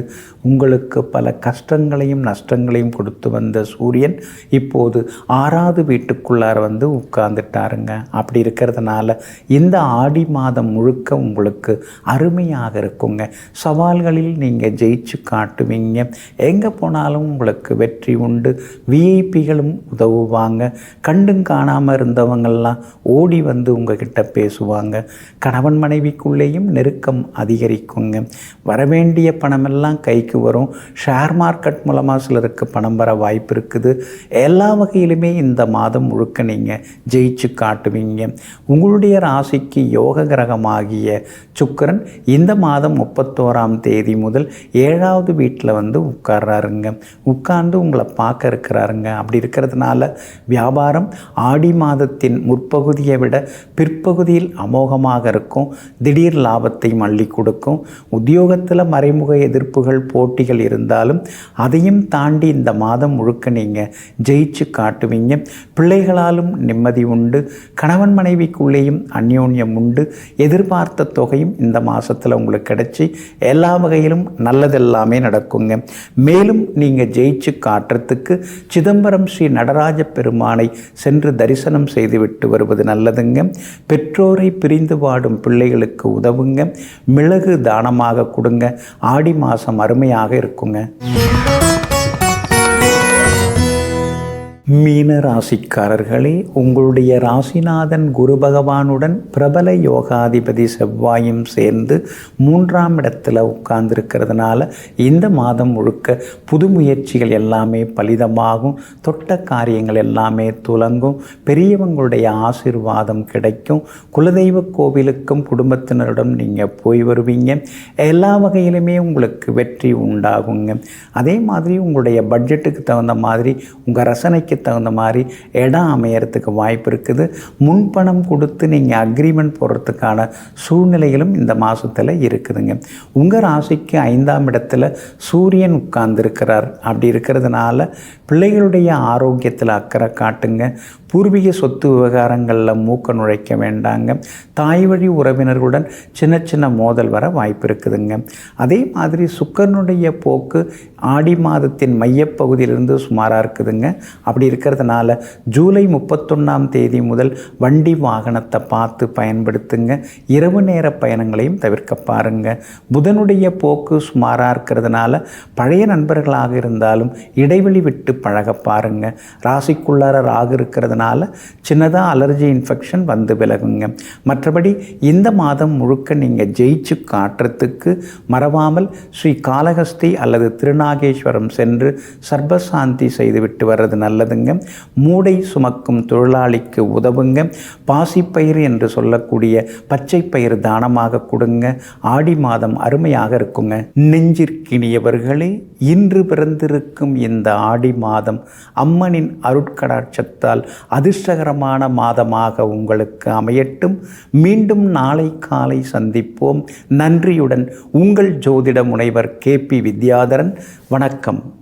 உங்களுக்கு பல கஷ்டங்களையும் நஷ்டங்களையும் கொடுத்து வந்த சூரியன் இப்போது 6வது வீட்டுக்குள்ளார வந்து உட்கார்ந்துட்டாருங்க. அப்படி இருக்கிறதுனால இந்த ஆடி மாதம் முழுக்க உங்களுக்கு அருமையாக இருக்குங்க. சவால்களில் நீங்கள் ஜெயிச்சு காட்டுவீங்க. எங்கே போனாலும் உங்களுக்கு வெற்றி உண்டு. விஐபிகளும் உதவுவாங்க. கண்டும் காணாமல் இருந்தவங்கள்லாம் ஓடி வந்து உங்ககிட்ட பேசுவாங்க. கணவன் மனைவிக்குள்ளேயும் நெருக்கம் அதிகரிக்குங்க. வரவேண்டிய பணமெல்லாம் கைக்கு வரும். ஷேர் மார்க்கெட் மூலமாக சிலருக்கு பணம் வர வாய்ப்பு இருக்குது. எல்லா வகையிலுமே இந்த மாதம் முழுக்க நீங்கள் ஜெயிச்சு காட்டுவீங்க. உங்களுடைய ராசிக்கு யோக கிரகமாகிய சுக்கிரன் இந்த மாதம் 31ஆம் தேதி முதல் 7வது வீட்டில் வந்து உட்கார்றாருங்க. உட்கார்ந்து உங்களை பார்க்க இருக்கிறாருங்க. அப்படி இருக்கிறதுனால வியாபாரம் ஆடி மாதத்தின் முற்பகுதியை விட பிற்பகுதியில் அமோகமாக இருக்கும். திடீர் லாபத்தையும் அள்ளி கொடுக்கும். உத்தியோகத்தில் மறைமுக எதிர்ப்புகள் போட்டிகள் இருந்தாலும் அதையும் தாண்டி இந்த மாதம் முழுக்க நீங்கள் ஜெயிச்சு காட்டுவீங்க. பிள்ளைகளாலும் நிம்மதி உண்டு. கணவன் மனைவிக்குள்ளேயும் அந்யோன்யம் உண்டு. எதிர்பார்த்த தொகையும் இந்த மாதத்தில் உங்களுக்கு கிடைச்சி எல்லா வகையிலும் நல்லதெல்லாமே நடக்குங்க. மேலும் நீங்கள் ஜெயிச்சு காட்டுறதுக்கு சிதம்பரம் ஸ்ரீ நடராஜ பெருமானை சென்று தரிசனம் செய்துவிட்டு வருவது நல்லதுங்க. பெற்றோரை பிரிந்து வாடும் பிள்ளைகளுக்கு உதவுங்க. மிளகு தானமாக கொடுங்க. ஆடி மாதம் அருமையாக இருக்குங்க. மீன ராசிக்காரர்களே, உங்களுடைய ராசிநாதன் குரு பகவானுடன் பிரபல யோகாதிபதி செவ்வாயும் சேர்ந்து 3ஆம் இடத்துல உட்கார்ந்துருக்கிறதுனால இந்த மாதம் முழுக்க புது முயற்சிகள் எல்லாமே பலிதமாகும். தொட்ட காரியங்கள் எல்லாமே துலங்கும். பெரியவங்களுடைய ஆசீர்வாதம் கிடைக்கும். குலதெய்வ கோவிலுக்கும் குடும்பத்தினருடன் நீங்கள் போய் வருவீங்க. எல்லா வகையிலுமே உங்களுக்கு வெற்றி உண்டாகுங்க. அதே மாதிரி உங்களுடைய பட்ஜெட்டுக்கு தகுந்த மாதிரி உங்கள் ரசனைக்கு தகுந்த மாதிரி இடம் அமையறதுக்கு வாய்ப்பு இருக்குது. முன்பணம் கொடுத்து நீங்கள் அக்ரிமெண்ட் போடுறதுக்கான சூழ்நிலைகளும் இந்த மாதத்தில் இருக்குதுங்க. உங்கள் ராசிக்கு 5ஆம் இடத்துல சூரியன் உட்கார்ந்துருக்கிறார். அப்படி இருக்கிறதுனால பிள்ளைகளுடைய ஆரோக்கியத்தில் அக்கறை காட்டுங்க. பூர்வீக சொத்து விவகாரங்களில் மூக்க நுழைக்க வேண்டாங்க. தாய் வழி உறவினர்களுடன் சின்ன சின்ன மோதல் வர வாய்ப்பு இருக்குதுங்க. அதே மாதிரி சுக்கிரனுடைய போக்கு ஆடி மாதத்தின் மையப்பகுதியிலிருந்து சுமாராக இருக்குதுங்க. அப்படி இருக்கிறதுனால ஜூலை 31ஆம் தேதி முதல் வண்டி வாகனத்தை பார்த்து பயன்படுத்துங்க. இரவு நேர பயணங்களையும் தவிர்க்க பாருங்க. புதனுடைய போக்கு சுமாராக இருக்கிறதுனால பழைய நண்பர்களாக இருந்தாலும் இடைவெளி விட்டு பழக பாருங்க. ராசிக்குள்ளார ராகு இருக்கிறதுனால சாப்பிட்றதுனால சின்னதாக அலர்ஜி இன்ஃபெக்ஷன் வந்து விலகுங்க. மற்றபடி இந்த மாதம் முழுக்க நீங்கள் ஜெயிச்சு காட்டுறதுக்கு மறவாமல் ஸ்ரீ காளஹஸ்தி அல்லது திருநாகேஸ்வரம் சென்று சர்பசாந்தி செய்துவிட்டு வர்றது நல்லதுங்க. மூடை சுமக்கும் தொழிலாளிக்கு உதவுங்க. பாசிப்பயிறு என்று சொல்லக்கூடிய பச்சை பயிறு தானமாக கொடுங்க. ஆடி மாதம் அருமையாக இருக்குங்க. நெஞ்சிற்கினியவர்களே, இன்று பிறந்திருக்கும் இந்த ஆடி மாதம் அம்மனின் அருட்கடாட்சத்தால் அதிர்ஷ்டகரமான மாதமாக உங்களுக்கு அமையட்டும். மீண்டும் நாளை காலை சந்திப்போம். நன்றியுடன் உங்கள் ஜோதிட முனைவர் KP வித்யாதரன். வணக்கம்.